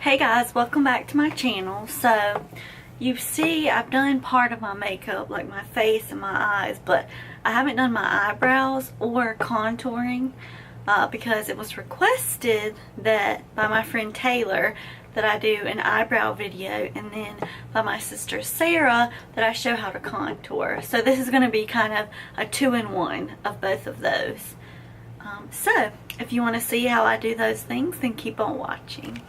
Hey guys, welcome back to my channel. So you see I've done part of my makeup, like my face and my eyes, but I haven't done my eyebrows or contouring because it was requested that by my friend Taylor that I do an eyebrow video, and then by my sister Sarah that I show how to contour. So this is going to be kind of a 2-in-1 of both of those. So if you want to see how I do those things, then keep on watching.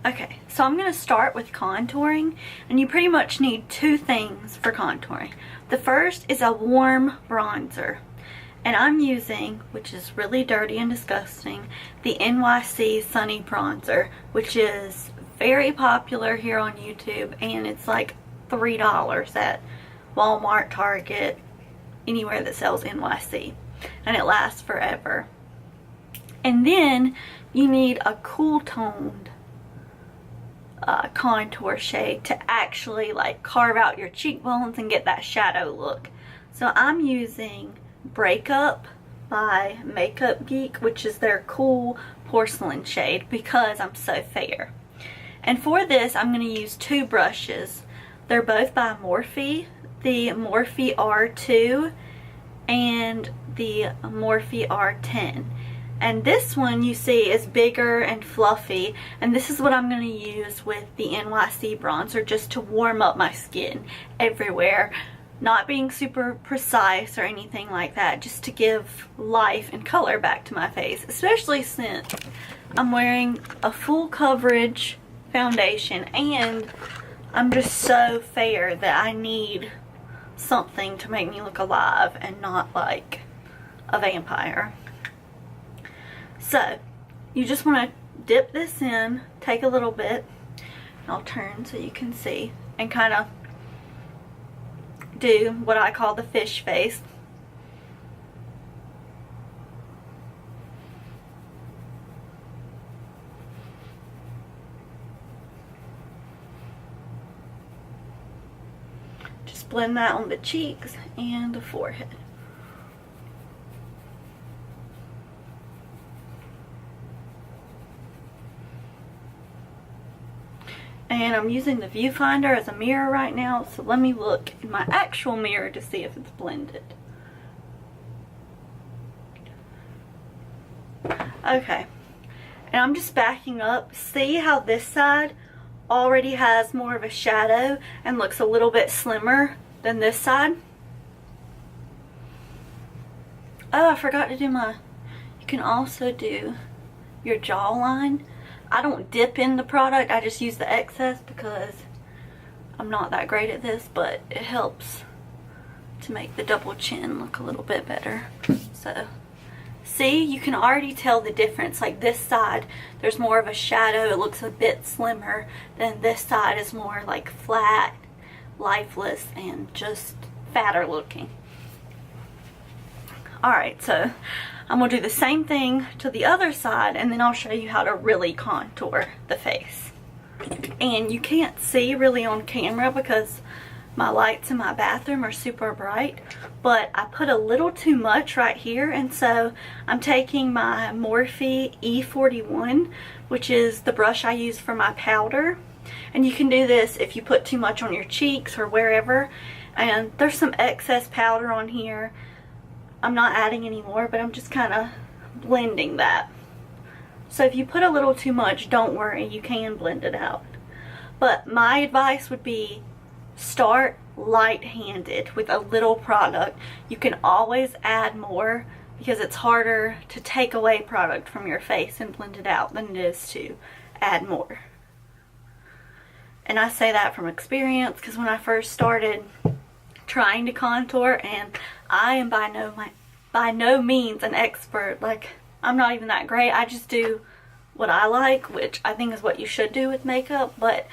Okay, so I'm going to start with contouring, and you pretty much need two things for contouring. The first is a warm bronzer, and I'm using, which is really dirty and disgusting, the NYC Sunny Bronzer, which is very popular here on YouTube, and it's like $3 at Walmart, Target, anywhere that sells NYC, and it lasts forever. And then you need a cool toned contour shade to actually like carve out your cheekbones and get that shadow look. So I'm using Breakup by Makeup Geek, which is their cool porcelain shade, because I'm so fair. And for this I'm going to use two brushes. They're both by Morphe, the Morphe R2 and the Morphe R10. And this one you see is bigger and fluffy, and this is what I'm going to use with the NYC bronzer, just to warm up my skin everywhere. Not being super precise or anything like that, just to give life and color back to my face, especially since I'm wearing a full coverage foundation and I'm just so fair that I need something to make me look alive and not like a vampire. So you just want to dip this in, take a little bit, and I'll turn so you can see, and kind of do what I call the fish face. Just blend that on the cheeks and the forehead. And I'm using the viewfinder as a mirror right now, so let me look in my actual mirror to see if it's blended. Okay, and I'm just backing up. See how this side already has more of a shadow and looks a little bit slimmer than this side? Oh, I forgot to do you can also do your jawline. I don't dip in the product, I just use the excess because I'm not that great at this, but it helps to make the double chin look a little bit better. So, see, you can already tell the difference. Like this side, there's more of a shadow, it looks a bit slimmer, than this side is more like flat, lifeless, and just fatter looking. Alright, so I'm going to do the same thing to the other side, and then I'll show you how to really contour the face. And you can't see really on camera because my lights in my bathroom are super bright, but I put a little too much right here, and so I'm taking my Morphe E41, which is the brush I use for my powder. And you can do this if you put too much on your cheeks or wherever. And there's some excess powder on here. I'm not adding any more, but I'm just kind of blending that. So if you put a little too much, don't worry, you can blend it out. But my advice would be start light-handed with a little product. You can always add more because it's harder to take away product from your face and blend it out than it is to add more. And I say that from experience because when I first started trying to contour, and I am by no means an expert. Like, I'm not even that great. I just do what I like, which I think is what you should do with makeup, but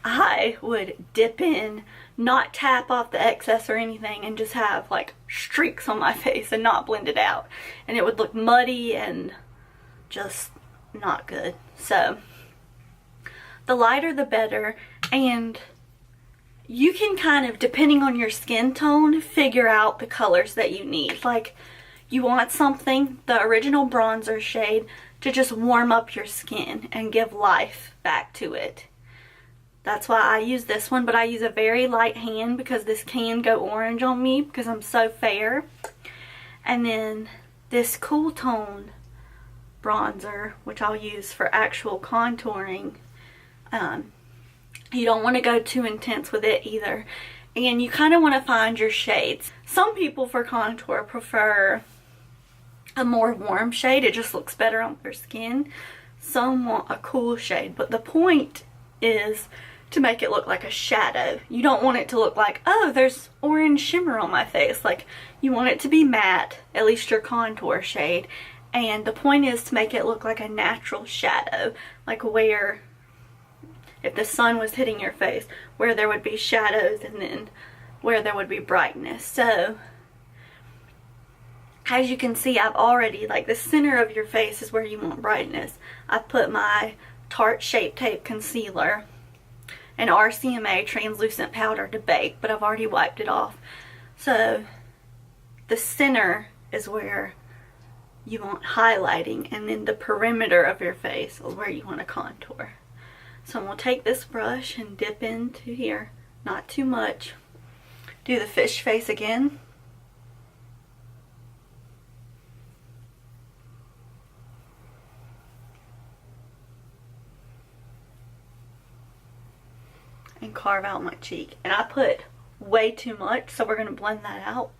I would dip in, not tap off the excess or anything, and just have like streaks on my face and not blend it out, and it would look muddy and just not good. So the lighter the better, and you can kind of, depending on your skin tone, figure out the colors that you need. Like, you want something, the original bronzer shade, to just warm up your skin and give life back to it. That's why I use this one, but I use a very light hand because this can go orange on me because I'm so fair. And then this Cool Tone bronzer, which I'll use for actual contouring. You don't want to go too intense with it either. And you kind of want to find your shades. Some people for contour prefer a more warm shade. It just looks better on their skin. Some want a cool shade, but the point is to make it look like a shadow. You don't want it to look like, oh, there's orange shimmer on my face. Like, you want it to be matte, at least your contour shade. And the point is to make it look like a natural shadow, like where, if the sun was hitting your face, where there would be shadows and then where there would be brightness. So, as you can see, I've already, like, the center of your face is where you want brightness. I've put my Tarte Shape Tape Concealer and RCMA translucent powder to bake, but I've already wiped it off. So the center is where you want highlighting, and then the perimeter of your face is where you want to contour. So I'm going to take this brush and dip into here, not too much. Do the fish face again. And carve out my cheek. And I put way too much, so we're going to blend that out.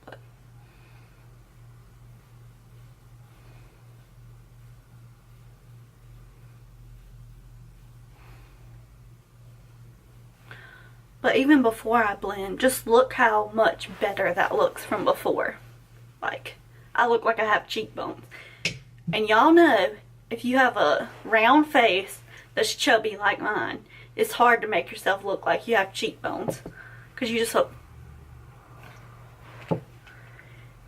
But even before I blend, just look how much better that looks from before. Like, I look like I have cheekbones. And y'all know, if you have a round face that's chubby like mine, it's hard to make yourself look like you have cheekbones. Because you just look...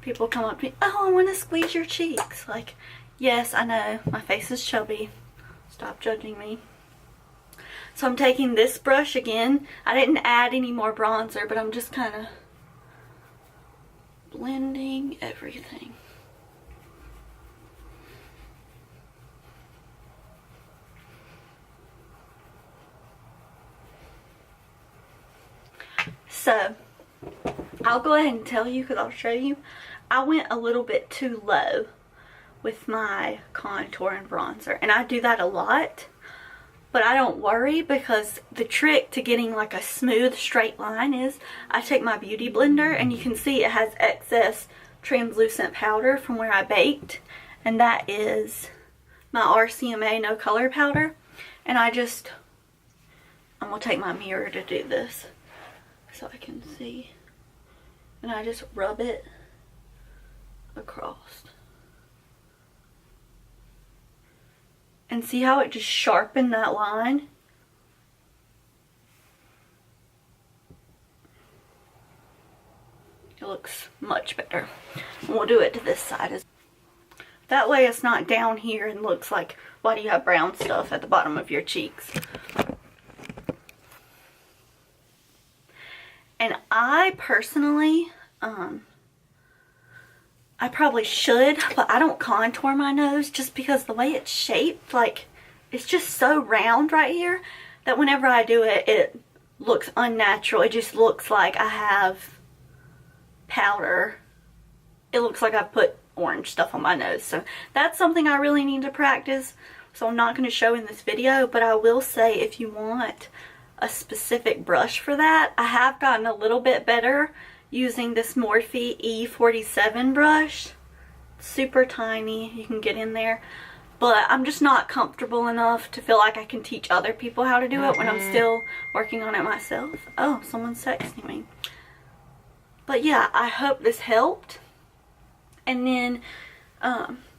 People come up to me, oh, I want to squeeze your cheeks. Like, yes, I know, my face is chubby. Stop judging me. So I'm taking this brush again. I didn't add any more bronzer, but I'm just kind of blending everything. So, I'll go ahead and tell you, because I'll show you. I went a little bit too low with my contour and bronzer. And I do that a lot. But I don't worry, because the trick to getting like a smooth straight line is I take my beauty blender, and you can see it has excess translucent powder from where I baked. And that is my RCMA No Color powder. And I'm going to take my mirror to do this, so I can see. And I just rub it across. And see how it just sharpened that line? It looks much better. And we'll do it to this side as that way it's not down here and looks like, why do you have brown stuff at the bottom of your cheeks? And I personally, I probably should, but I don't contour my nose just because the way it's shaped, like, it's just so round right here that whenever I do it, it looks unnatural. It just looks like I have powder. It looks like I've put orange stuff on my nose. So that's something I really need to practice. So I'm not going to show in this video, but I will say if you want a specific brush for that, I have gotten a little bit better using this Morphe E47 brush. Super tiny, you can get in there, but I'm just not comfortable enough to feel like I can teach other people how to do it when I'm still working on it myself. Oh, someone's texting me. But yeah, I hope this helped. And then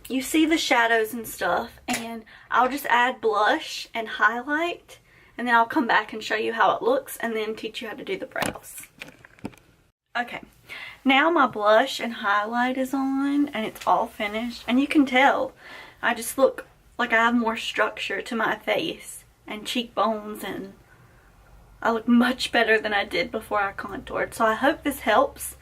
you see the shadows and stuff, and I'll just add blush and highlight, and then I'll come back and show you how it looks, and then teach you how to do the brows. Okay, now my blush and highlight is on, and it's all finished, and you can tell I just look like I have more structure to my face and cheekbones, and I look much better than I did before I contoured. So I hope this helps.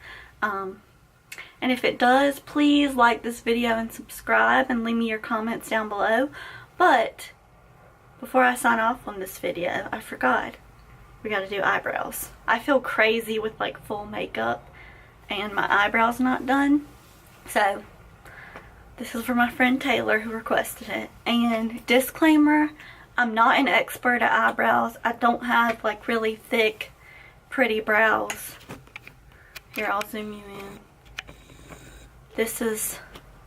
And if it does, please like this video and subscribe and leave me your comments down below. But before I sign off on this video, I forgot. We gotta do eyebrows. I feel crazy with like full makeup and my eyebrows not done. So this is for my friend Taylor who requested it. And disclaimer, I'm not an expert at eyebrows. I don't have like really thick, pretty brows. Here, I'll zoom you in. This is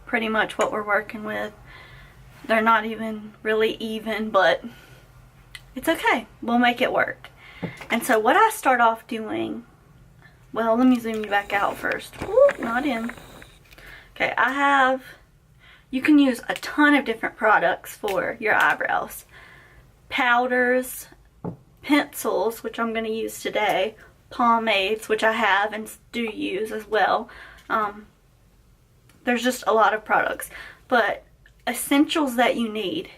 pretty much what we're working with. They're not even really even, but it's okay. We'll make it work. And so what I start off doing, well, let me zoom you back out first. Ooh, not in. Okay, you can use a ton of different products for your eyebrows. Powders, pencils, which I'm going to use today, pomades, which I have and do use as well. There's just a lot of products. But essentials that you need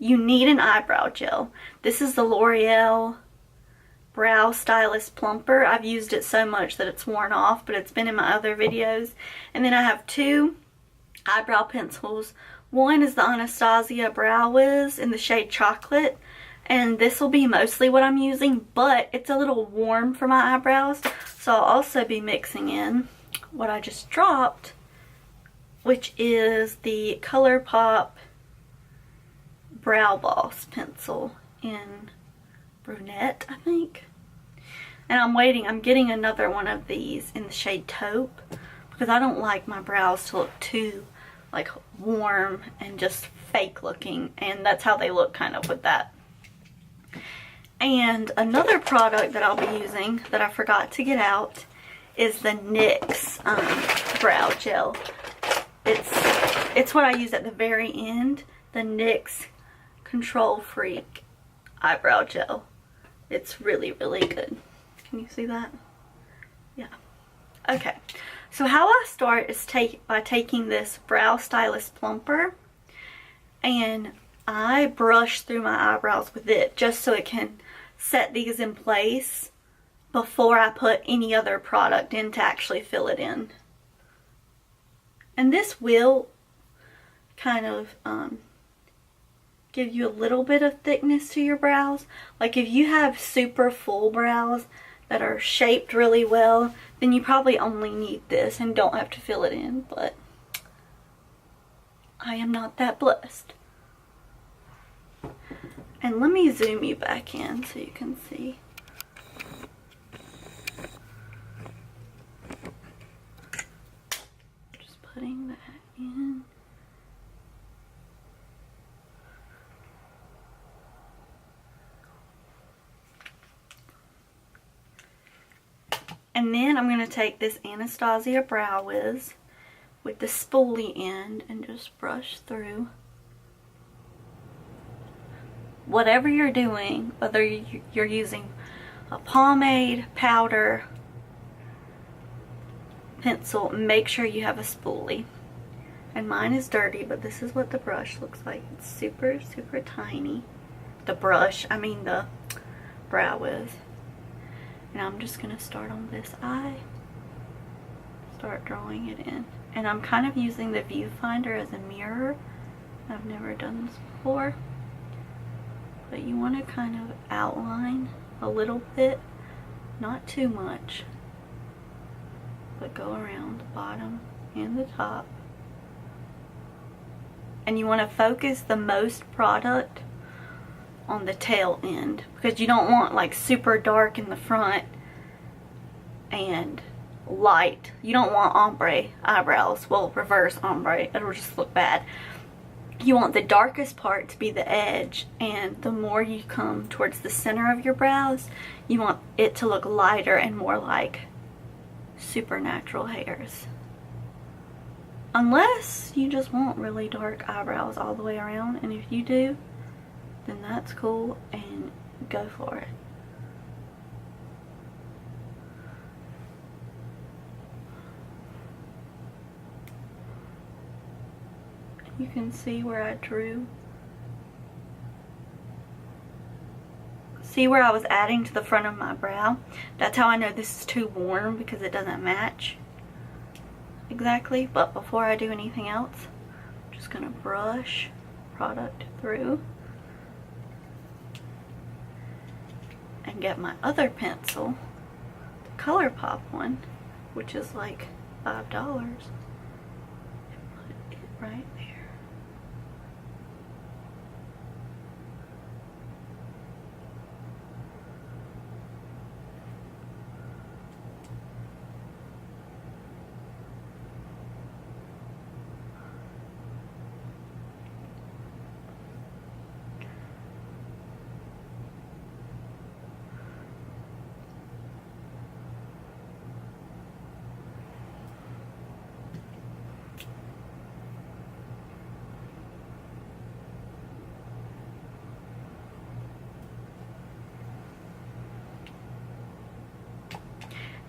an eyebrow gel. This is the L'Oreal Brow Stylist Plumper. I've used it so much that it's worn off, but it's been in my other videos. And then I have 2 eyebrow pencils. One is the Anastasia Brow Wiz in the shade Chocolate, and this will be mostly what I'm using, but it's a little warm for my eyebrows, so I'll also be mixing in what I just dropped, which is the ColourPop Brow Boss pencil in Brunette, I think. And I'm getting another one of these in the shade Taupe, because I don't like my brows to look too like warm and just fake looking, and that's how they look kind of with that. And another product that I'll be using that I forgot to get out is the NYX brow gel. It's what I use at the very end, the NYX Control Freak eyebrow gel. It's really, really good. Can you see that? Yeah. Okay. So how I start is by taking this Brow Stylist Plumper, and I brush through my eyebrows with it just so it can set these in place before I put any other product in to actually fill it in. And this will kind of give you a little bit of thickness to your brows. Like if you have super full brows that are shaped really well, then you probably only need this and don't have to fill it in, but I am not that blessed. And let me zoom you back in so you can see. Just putting that in. And then I'm going to take this Anastasia Brow Wiz with the spoolie end and just brush through. Whatever you're doing, whether you're using a pomade, powder, pencil, make sure you have a spoolie. And mine is dirty, but this is what the brush looks like. It's super, super tiny. The brush, I mean the Brow Wiz. And I'm just going to start on this eye. Start drawing it in. And I'm kind of using the viewfinder as a mirror. I've never done this before. But you want to kind of outline a little bit. Not too much. But go around the bottom and the top. And you want to focus the most product on the tail end, because you don't want like super dark in the front and light. You don't want ombre eyebrows. Well, reverse ombre. It'll just look bad. You want the darkest part to be the edge, and the more you come towards the center of your brows, you want it to look lighter and more like supernatural hairs. Unless you just want really dark eyebrows all the way around, and if you do, then that's cool, and go for it. You can see where I drew. See where I was adding to the front of my brow? That's how I know this is too warm, because it doesn't match. exactly, but before I do anything else, I'm just gonna brush product through and get my other pencil, the ColourPop one, which is like $5. Put it right there.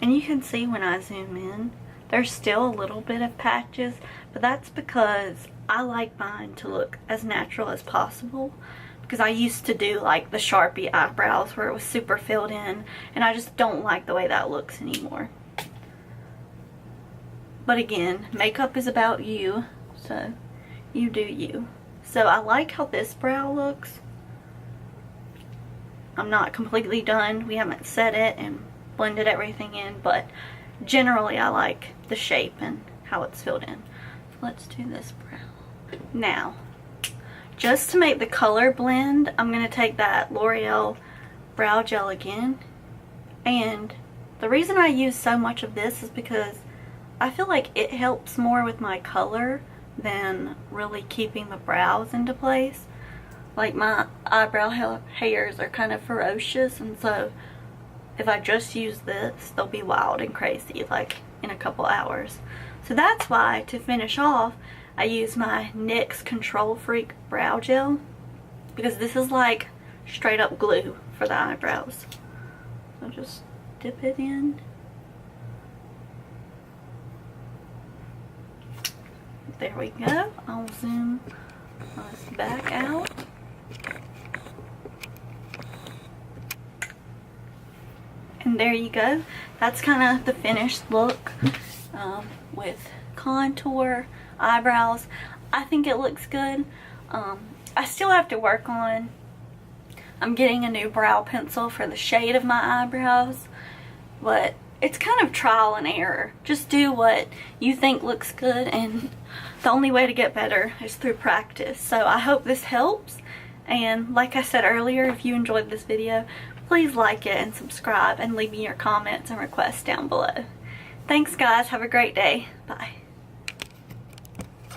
And you can see when I zoom in, there's still a little bit of patches, but that's because I like mine to look as natural as possible, because I used to do like the Sharpie eyebrows where it was super filled in, and I just don't like the way that looks anymore. But again, makeup is about you, so you do you. So I like how this brow looks. I'm not completely done. We haven't set it and blended everything in, but generally I like the shape and how it's filled in. So let's do this brow. Now, just to make the color blend, I'm going to take that L'Oreal brow gel again, and the reason I use so much of this is because I feel like it helps more with my color than really keeping the brows into place. Like my eyebrow hairs are kind of ferocious, and so if I just use this, they'll be wild and crazy like in a couple hours. So that's why, to finish off, I use my NYX Control Freak brow gel, because this is like straight up glue for the eyebrows. So just dip it in. There we go. I'll zoom this back out. And there you go. That's kind of the finished look with contour, eyebrows. I think it looks good. I still have to work on, I'm getting a new brow pencil for the shade of my eyebrows, but it's kind of trial and error. Just do what you think looks good, and the only way to get better is through practice. So I hope this helps, and like I said earlier, if you enjoyed this video, please like it and subscribe, and leave me your comments and requests down below. Thanks guys, have a great day. Bye.